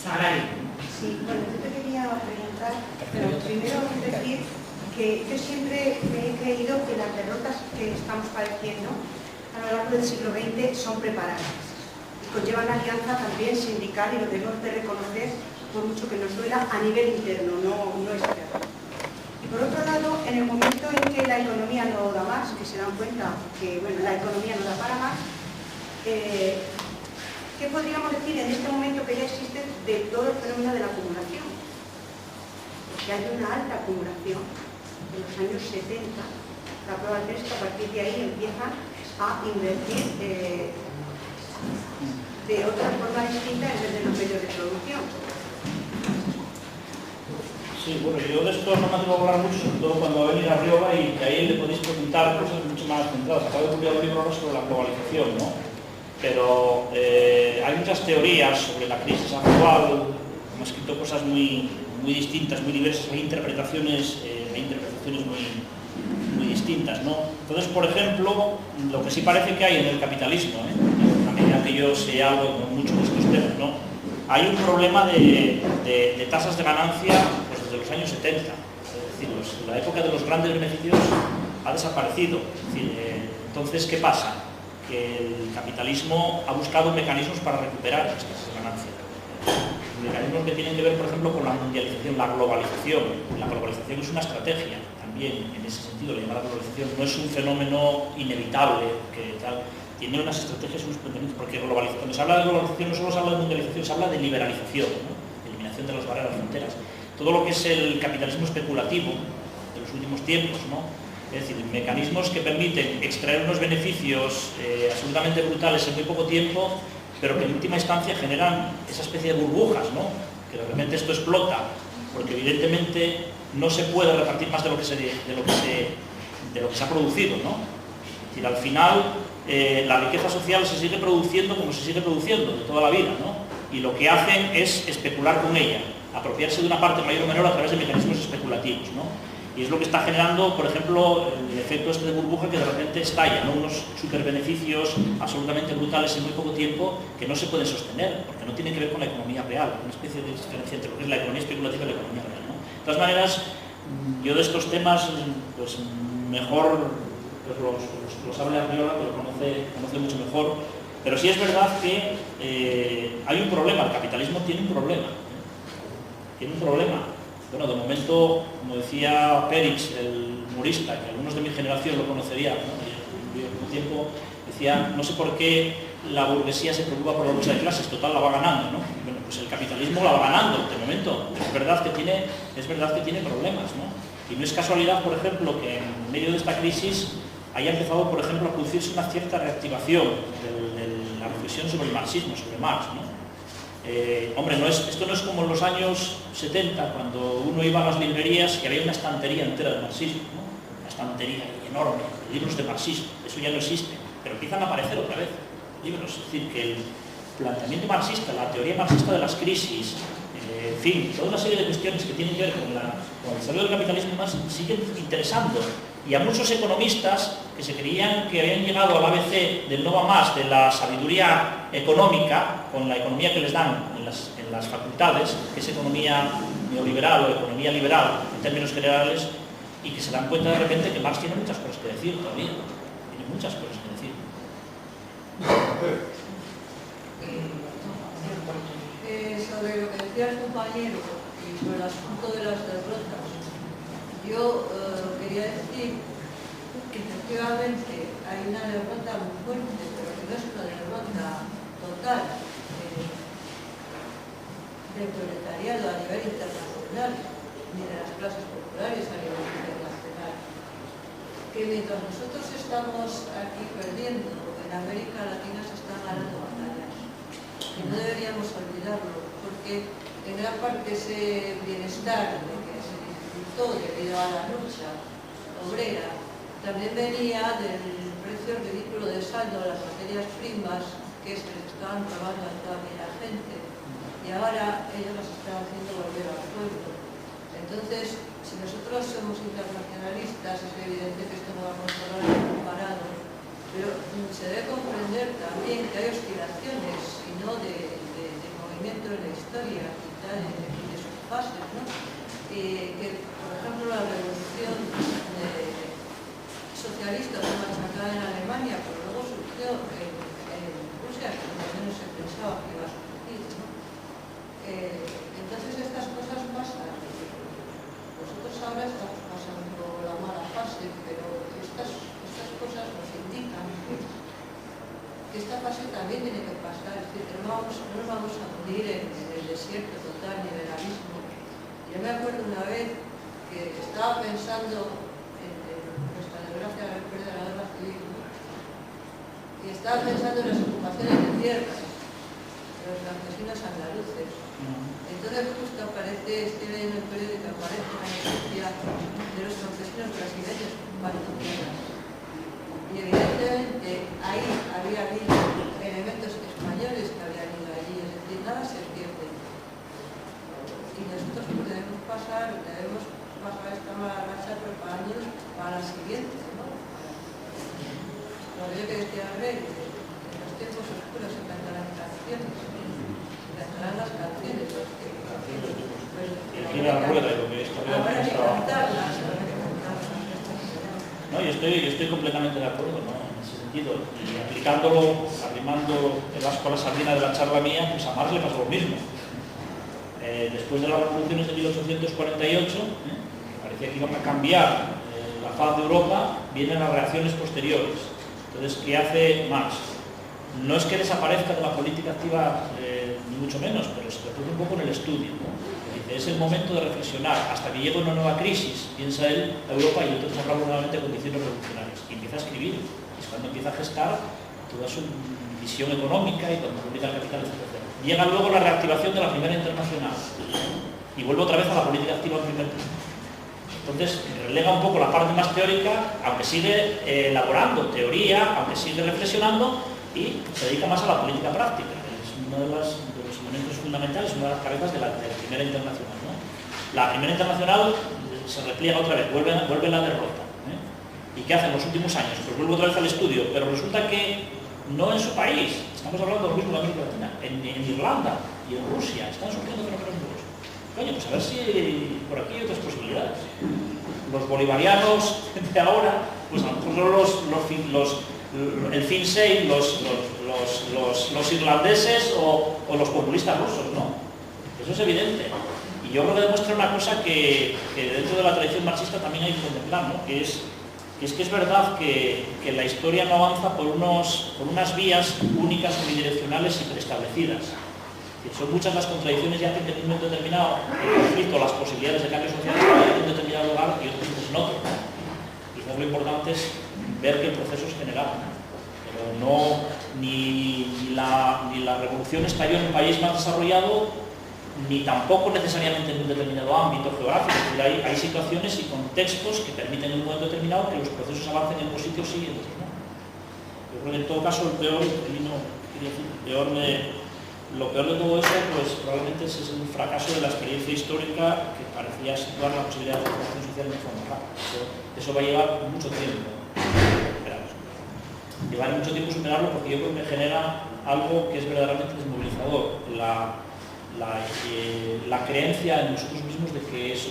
salario. Sí, bueno, yo te quería preguntar, pero primero decir que yo siempre me he creído que las derrotas que estamos padeciendo a lo largo del siglo XX son preparadas y conllevan alianza también sindical, y lo debemos de reconocer, por mucho que nos duela, a nivel interno, no externo. Y por otro lado, en el momento en que la economía no da más, que se dan cuenta que bueno, la economía no da para más, ¿qué podríamos decir en este momento que ya existe de todo el fenómeno de la acumulación? Porque hay una alta acumulación. En los años 70, la prueba del texto, a partir de ahí empiezan a invertir de otra forma distinta en vez de los medios de producción. Sí, bueno, yo de esto no me atrevo a hablar mucho, sobre todo cuando va a venir Arriola, y que ahí le podéis preguntar cosas mucho más centradas. Acabo de publicar un libro ahora sobre la globalización, ¿no? Pero hay muchas teorías sobre la crisis actual, hemos escrito cosas muy distintas, muy diversas, hay interpretaciones muy distintas, ¿no? Entonces, por ejemplo, lo que sí parece que hay en el capitalismo, a medida que yo sé algo con muchos de estos temas, ¿no? Hay un problema de tasas de ganancia pues, desde los años 70, es decir, la época de los grandes beneficios ha desaparecido. Es decir, entonces, ¿qué pasa? Que el capitalismo ha buscado mecanismos para recuperar estas tasas de ganancia. Mecanismos que tienen que ver, por ejemplo, con la mundialización, la globalización. La globalización es una estrategia también, en ese sentido, la llamada globalización no es un fenómeno inevitable, que tal, tiene unas estrategias, unos planteamientos, porque cuando se habla de globalización no solo se habla de mundialización, se habla de liberalización, ¿no? Eliminación de las barreras fronteras. Todo lo que es el capitalismo especulativo de los últimos tiempos, ¿no? Es decir, mecanismos que permiten extraer unos beneficios absolutamente brutales en muy poco tiempo, pero que en última instancia generan esa especie de burbujas, ¿no? Que de repente esto explota, porque evidentemente no se puede repartir más de lo que se ha producido, ¿no? Es decir, al final la riqueza social se sigue produciendo como se sigue produciendo de toda la vida, ¿no? Y lo que hacen es especular con ella, apropiarse de una parte mayor o menor a través de mecanismos especulativos, ¿no? Y es lo que está generando, por ejemplo, el efecto este de burbuja que de repente estalla, ¿no? Unos superbeneficios absolutamente brutales en muy poco tiempo que no se pueden sostener, porque no tienen que ver con la economía real, una especie de diferencia entre lo que es la economía especulativa y la economía real, ¿no? De todas maneras, yo de estos temas, pues mejor pues, los hable Arriola, que lo conoce mucho mejor, pero sí es verdad que hay un problema, el capitalismo tiene un problema, tiene un problema. Bueno, de momento, como decía Perich, el humorista, que algunos de mi generación lo conocerían, ¿no? Y en un tiempo decía, no sé por qué la burguesía se preocupa por la lucha de clases, total la va ganando, ¿no? Bueno, pues el capitalismo la va ganando de momento, es verdad que tiene problemas, ¿no? Y no es casualidad, por ejemplo, que en medio de esta crisis haya empezado, por ejemplo, a producirse una cierta reactivación de la reflexión sobre el marxismo, sobre Marx, ¿no? Hombre, esto no es como en los años 70, cuando uno iba a las librerías y había una estantería entera de marxismo, ¿no? Una estantería enorme, de libros de marxismo, eso ya no existe, pero empiezan a aparecer otra vez libros, es decir, que el planteamiento marxista, la teoría marxista de las crisis, en fin, toda una serie de cuestiones que tienen que ver con el desarrollo del capitalismo más siguen interesando. Y a muchos economistas que se creían que habían llegado al ABC del no va más, de la sabiduría económica, con la economía que les dan en las facultades, que es economía neoliberal o economía liberal en términos generales, y que se dan cuenta de repente que Marx tiene muchas cosas que decir todavía, tiene muchas cosas que decir. Sobre lo que decía el compañero y sobre el asunto de las derrotas, yo quería decir que efectivamente hay una derrota muy fuerte, pero que no es una derrota total del proletariado a nivel internacional, ni de las clases populares a nivel internacional. Que mientras nosotros estamos aquí perdiendo, en América Latina se están ganando batallas. Que no deberíamos olvidarlo, porque en gran parte ese bienestar de que se disfrutó debido a la lucha obrera también venía del precio ridículo de saldo de las materias primas que se les estaban robando a toda aquella gente, y ahora ellos las están haciendo volver al pueblo. Entonces, si nosotros somos internacionalistas, es evidente que esto no va a controlar el comparado, pero se debe comprender también que hay oscilaciones y no de movimiento en la historia. historia y tal, y de sus fases, ¿no? Que, por ejemplo, la revolución socialista fue machacada en Alemania, pero luego surgió en Rusia, que también no se pensaba que iba a surgir, ¿no? Entonces estas cosas pasan. Nosotros ahora estamos pasando la mala fase, pero estas cosas nos indican que esta fase también tiene que pasar, es decir, no nos vamos a hundir en el desierto total ni en el abismo. Yo me acuerdo una vez que estaba pensando en nuestra desgracia de haber perdido la guerra civil, ¿no? Y estaba pensando en las ocupaciones de tierras de los campesinos andaluces. Entonces justo aparece, estoy leyendo el periódico, aparece una noticia de los campesinos brasileños ocupando tierras. Y evidentemente ahí había habido elementos españoles que habían ido allí, es decir, nada se pierde. Y nosotros debemos pasar esta mala racha preparándonos para la siguiente, ¿no? Como yo que decía Rey, en los tiempos oscuros se cantarán canciones, se cantarán las canciones, Y la rueda y lo que es habrá que cantarlas, No, yo estoy completamente de acuerdo, ¿no? En ese sentido. Y aplicándolo, arrimando el asco a la sardina de la charla mía, pues a Marx le pasó lo mismo. Después de las revoluciones de 1848, parecía que iban a cambiar la faz de Europa, vienen las reacciones posteriores. Entonces, ¿qué hace Marx? No es que desaparezca de la política activa, ni mucho menos, pero se refugia un poco en el estudio, ¿no? Dice, es el momento de reflexionar, hasta que llegue una nueva crisis, piensa él, Europa, y entonces hablamos nuevamente de condiciones revolucionarias. Y empieza a escribir, es cuando empieza a gestar toda su visión económica y cuando publica el Capital, etc. Llega luego la reactivación de la Primera Internacional y vuelve otra vez a la política activa en primer tiempo. Entonces, relega un poco la parte más teórica, aunque sigue elaborando teoría, aunque sigue reflexionando, y se dedica más a la política práctica. Es uno de los elementos fundamentales, una de las cabezas de la Primera Internacional, ¿no? La Primera Internacional se repliega otra vez, vuelve la derrota. ¿Y qué hace en los últimos años? Pues vuelve otra vez al estudio, pero resulta que no en su país, estamos hablando de lo mismo en América Latina, en Irlanda y en Rusia están surgiendo fenómenos nuevos. Coño, pues a ver si por aquí hay otras posibilidades. Los bolivarianos de ahora, pues a lo mejor son el Sinn Féin, los irlandeses o los populistas rusos, ¿no? Eso es evidente. Y yo creo que demuestra una cosa que dentro de la tradición marxista también hay que contemplar, ¿no? Que es verdad que la historia no avanza por unas vías únicas, unidireccionales y preestablecidas. Son muchas las contradicciones y hacen que en un momento determinado el conflicto, las posibilidades de cambio social en un determinado lugar y otros en otro. Quizás lo importante es ver que el proceso es general, pero no ni la revolución estalló en un país más desarrollado, ni tampoco necesariamente en un determinado ámbito geográfico. Es decir, hay situaciones y contextos que permiten en un momento determinado que los procesos avancen en unos sitios y en otros no. Yo creo que en todo caso lo peor de todo eso, pues probablemente es el fracaso de la experiencia histórica que parecía situar la posibilidad de transformación social de forma rápida. Eso va a llevar mucho tiempo superarlo. Llevar mucho tiempo superarlo porque yo creo que genera algo que es verdaderamente desmovilizador. La creencia en nosotros mismos de que eso